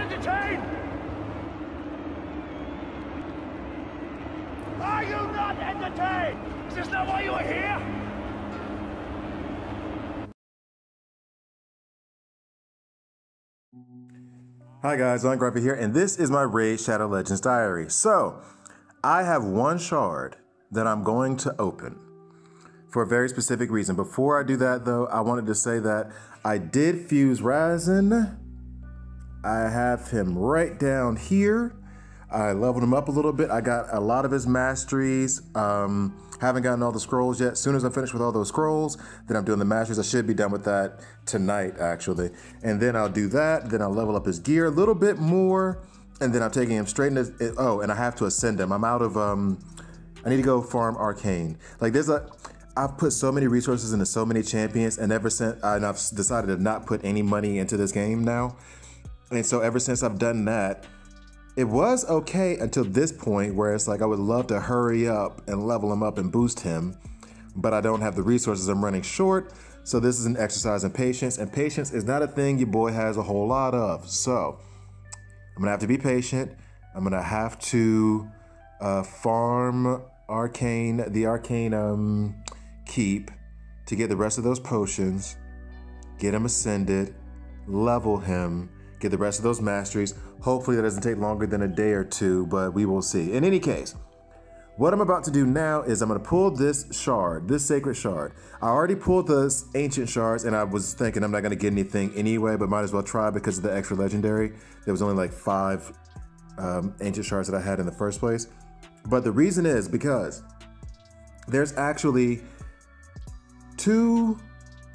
entertained? Are you not entertained? Is this not why you are here? Hi guys, I'm Grumpy here, and this is my Raid Shadow Legends diary. So, I have one shard that I'm going to open for a very specific reason. Before I do that though, I wanted to say that I did fuse Razin. I have him right down here. I leveled him up a little bit. I got a lot of his masteries. Haven't gotten all the scrolls yet. As soon as I finish with all those scrolls, then I'm doing the masteries. I should be done with that tonight, actually. And then I'll do that. Then I'll level up his gear a little bit more. And then I'm taking him straight into, oh, and I have to ascend him. I'm out of, I need to go farm Arcane. Like I've put so many resources into so many champions, and ever since, and I've decided to not put any money into this game now. And so ever since I've done that, it was okay until this point where it's like I would love to hurry up and level him up and boost him, but I don't have the resources. I'm running short. So this is an exercise in patience, and patience is not a thing your boy has a whole lot of. So I'm gonna have to be patient. I'm gonna have to farm the arcane keep to get the rest of those potions, get him ascended, level him, get the rest of those masteries. Hopefully that doesn't take longer than a day or two, but we will see. In any case, what I'm about to do now is I'm gonna pull this shard, this sacred shard. I already pulled the ancient shards, and I was thinking I'm not gonna get anything anyway, but might as well try because of the extra legendary. There was only like 5 ancient shards that I had in the first place. But the reason is because there's actually 2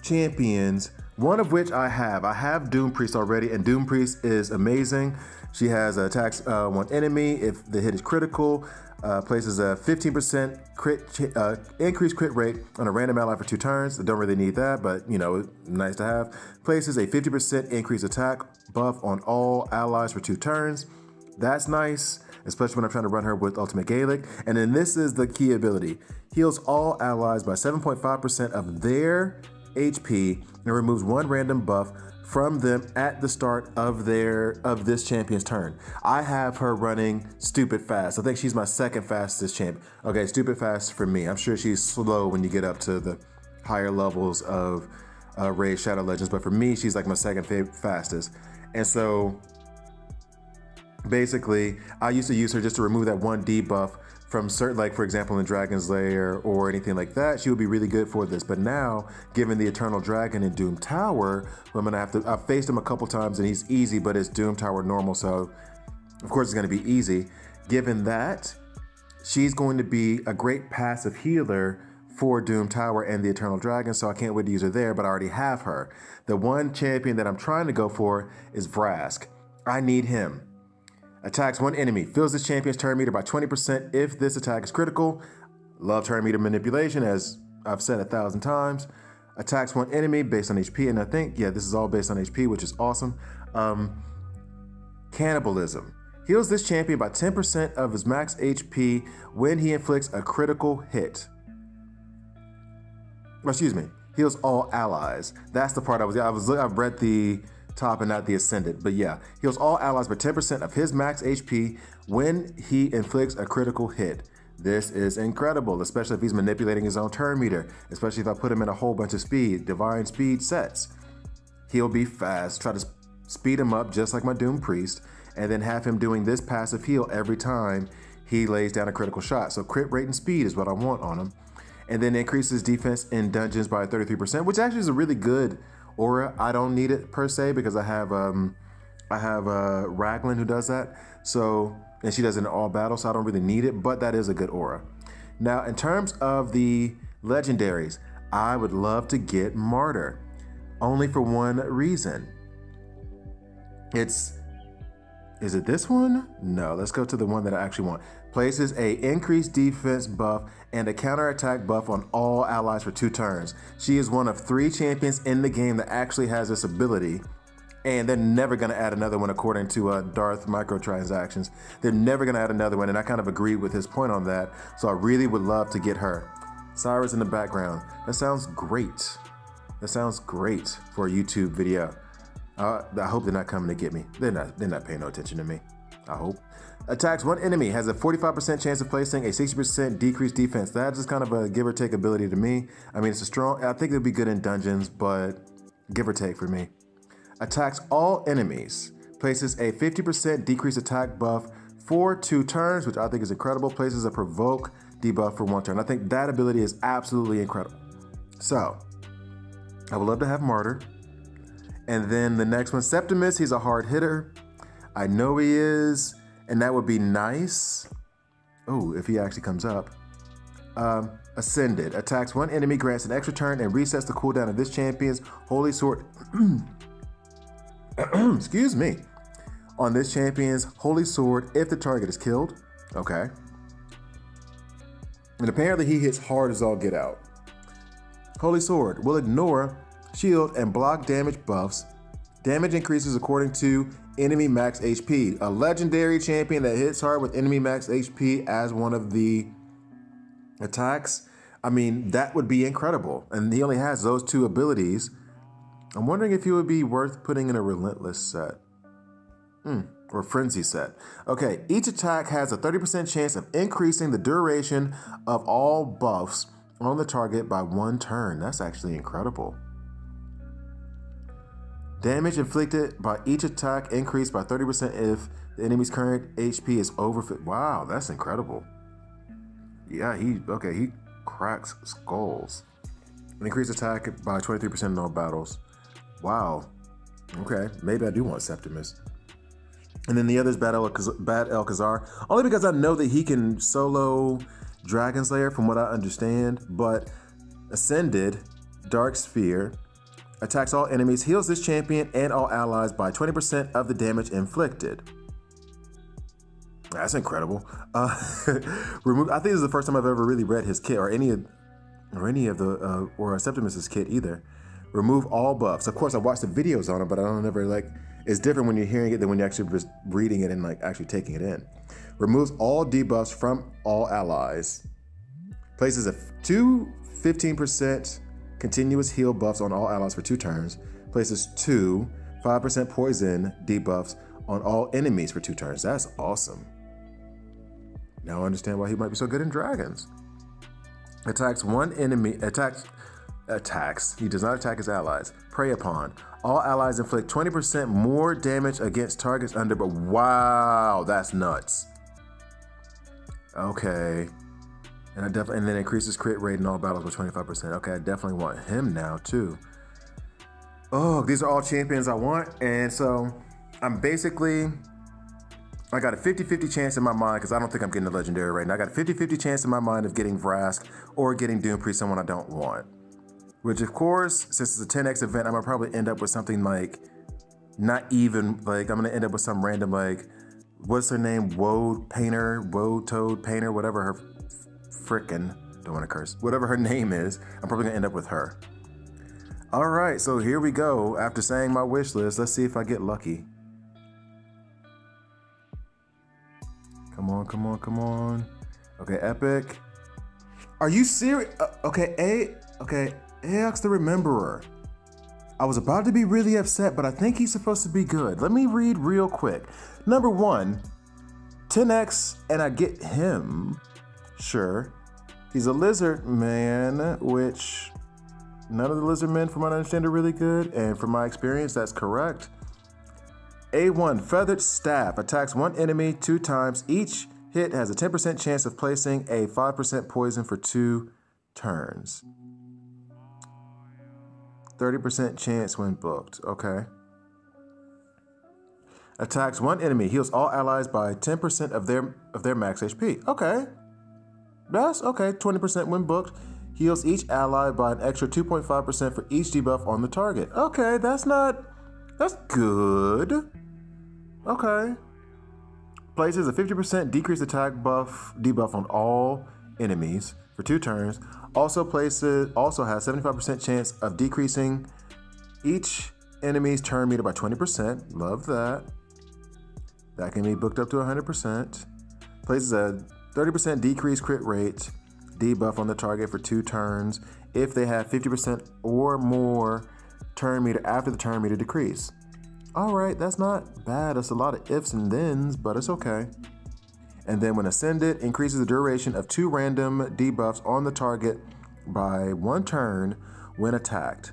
champions, one of which I have. I have Doom Priest already, and Doom Priest is amazing. She has attacks one enemy if the hit is critical, places a 15% increased crit rate on a random ally for 2 turns. I don't really need that, but you know, nice to have. Places a 50% increased attack buff on all allies for 2 turns. That's nice, especially when I'm trying to run her with Ultimate Gaelic. And then this is the key ability. Heals all allies by 7.5% of their HP and removes 1 random buff from them at the start of this champion's turn. I have her running stupid fast. I think she's my 2nd fastest champ. Okay, stupid fast for me. I'm sure she's slow when you get up to the higher levels of Raid Shadow Legends, but for me, she's like my 2nd fastest. And so basically, I used to use her just to remove that 1 debuff from certain, like for example in Dragon's Lair or anything like that. She would be really good for this. But now, given the Eternal Dragon in Doom Tower, I'm gonna have to, I've faced him a couple times and he's easy, but it's Doom Tower normal, so of course it's gonna be easy. Given that, she's going to be a great passive healer for Doom Tower and the Eternal Dragon, so I can't wait to use her there, but I already have her. The one champion that I'm trying to go for is Vrask. I need him. Attacks 1 enemy, fills this champion's turn meter by 20% if this attack is critical. Love turn meter manipulation, as I've said 1,000 times. Attacks 1 enemy based on HP, and I think, yeah, this is all based on HP, which is awesome. Cannibalism. Heals this champion by 10% of his max HP when he inflicts a critical hit. Excuse me, heals all allies. That's the part I've read the top and not the ascended, but yeah, heals all allies by 10% of his max HP when he inflicts a critical hit. This is incredible, especially if he's manipulating his own turn meter, especially if I put him in a whole bunch of divine speed sets. He'll be fast, try to speed him up just like my Doom Priest, and then have him doing this passive heal every time he lays down a critical shot. So crit rate and speed is what I want on him. And then increases defense in dungeons by 33%, which actually is a really good aura. I don't need it per se because I have Raglan who does that. So, and she does it in all battles, so I don't really need it, but that is a good aura. Now, in terms of the legendaries, I would love to get Martyr, only for one reason. Is it this one? No, let's go to the one that I actually want. Places a increased defense buff and a counterattack buff on all allies for 2 turns. She is one of 3 champions in the game that actually has this ability, and they're never gonna add another one according to Darth microtransactions. They're never gonna add another one, and I kind of agree with his point on that, so I really would love to get her. Cyrus in the background. That sounds great. That sounds great for a YouTube video. I hope they're not coming to get me. They're not paying no attention to me. I hope. Attacks one enemy, has a 45% chance of placing a 60% decreased defense. That's just kind of a give or take ability to me. I mean, it's a strong, I think it'd be good in dungeons, but give or take for me. Attacks all enemies, places a 50% decreased attack buff for 2 turns, which I think is incredible. Places a provoke debuff for 1 turn. I think that ability is absolutely incredible. So, I would love to have Martyr. And then the next one, Septimus, he's a hard hitter. I know he is, and that would be nice. Oh, if he actually comes up. Ascended, attacks one enemy, grants an extra turn, and resets the cooldown of this champion's Holy Sword. Excuse me. On this champion's Holy Sword if the target is killed. Okay. And apparently he hits hard as all get out. Holy Sword will ignore shield and block damage buffs. Damage increases according to enemy max HP. A legendary champion that hits hard with enemy max HP as one of the attacks. I mean, that would be incredible. And he only has those 2 abilities. I'm wondering if he would be worth putting in a Relentless set. Or Frenzy set. Okay, each attack has a 30% chance of increasing the duration of all buffs on the target by 1 turn. That's actually incredible. Damage inflicted by each attack increased by 30% if the enemy's current HP is over. Wow, that's incredible. Yeah, he cracks skulls. Increased attack by 23% in all battles. Wow. Okay, maybe I do want Septimus. And then the other is Bad Alcazar, only because I know that he can solo Dragon Slayer from what I understand, but Ascended, Dark Sphere, attacks all enemies, heals this champion and all allies by 20% of the damage inflicted. That's incredible. Remove. I think this is the first time I've ever really read his kit or any of the Septimus's kit either. Remove all buffs. Of course, I watched the videos on it, but I don't ever like. It's different when you're hearing it than when you're actually just reading it and like actually taking it in. Removes all debuffs from all allies. Places a 15% continuous heal buffs on all allies for 2 turns. Places 5% poison debuffs on all enemies for 2 turns. That's awesome. Now I understand why he might be so good in dragons. Attacks one enemy. Attacks. He does not attack his allies. Prey upon. All allies inflict 20% more damage against targets under, but wow, that's nuts. Okay. And then increases crit rate in all battles by 25%. Okay, I definitely want him now too. Oh, these are all champions I want. And so I'm basically, I got a 50-50 chance in my mind, because I don't think I'm getting a legendary right now. I got a 50-50 chance in my mind of getting Vrask or getting Doom Priest, someone I don't want. Which of course, since it's a 10x event, I'm gonna probably end up with something like, not even, like I'm gonna end up with some random like, what's her name? Woad Toad Painter, whatever her frickin', don't wanna curse, whatever her name is, I'm probably gonna end up with her. All right, so here we go. After saying my wish list, let's see if I get lucky. Come on, come on, come on. Okay, epic. Are you serious? Okay, Aeox the Rememberer. I was about to be really upset, but I think he's supposed to be good. Let me read real quick. Number 1, 10x, and I get him. Sure. He's a lizard man, which none of the lizard men, from what I understand, are really good. And from my experience, that's correct. A1, Feathered Staff. Attacks one enemy 2 times. Each hit has a 10% chance of placing a 5% poison for 2 turns. 30% chance when booked. Okay. Attacks one enemy. Heals all allies by 10% of their max HP. Okay. That's okay. 20% when booked. Heals each ally by an extra 2.5% for each debuff on the target. Okay, that's good. Okay. Places a 50% decreased attack debuff on all enemies for 2 turns. Also has 75% chance of decreasing each enemy's turn meter by 20%. Love that. That can be booked up to 100%. Places a 30% decreased crit rate debuff on the target for 2 turns if they have 50% or more turn meter after the turn meter decrease. All right, that's not bad. It's a lot of ifs and thens, but it's okay. And then when ascended, increases the duration of 2 random debuffs on the target by 1 turn when attacked.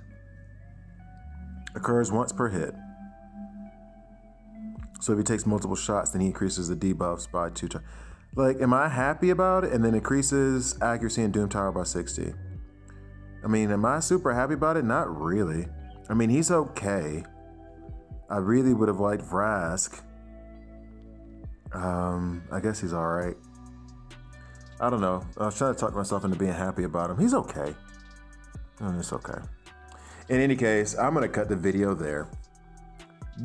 Occurs once per hit. So if he takes multiple shots, then he increases the debuffs by 2 turns. Like, am I happy about it? And then increases accuracy and Doom Tower by 60. I mean, am I super happy about it? Not really. I mean, he's okay. I really would have liked Vrask. I guess he's all right. I don't know. I was trying to talk myself into being happy about him. He's okay. It's okay. In any case, I'm going to cut the video there.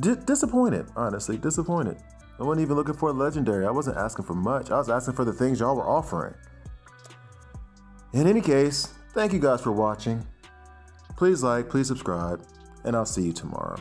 Disappointed, honestly. Disappointed. I wasn't even looking for a legendary. I wasn't asking for much. I was asking for the things y'all were offering. In any case, thank you guys for watching. Please like, please subscribe, and I'll see you tomorrow.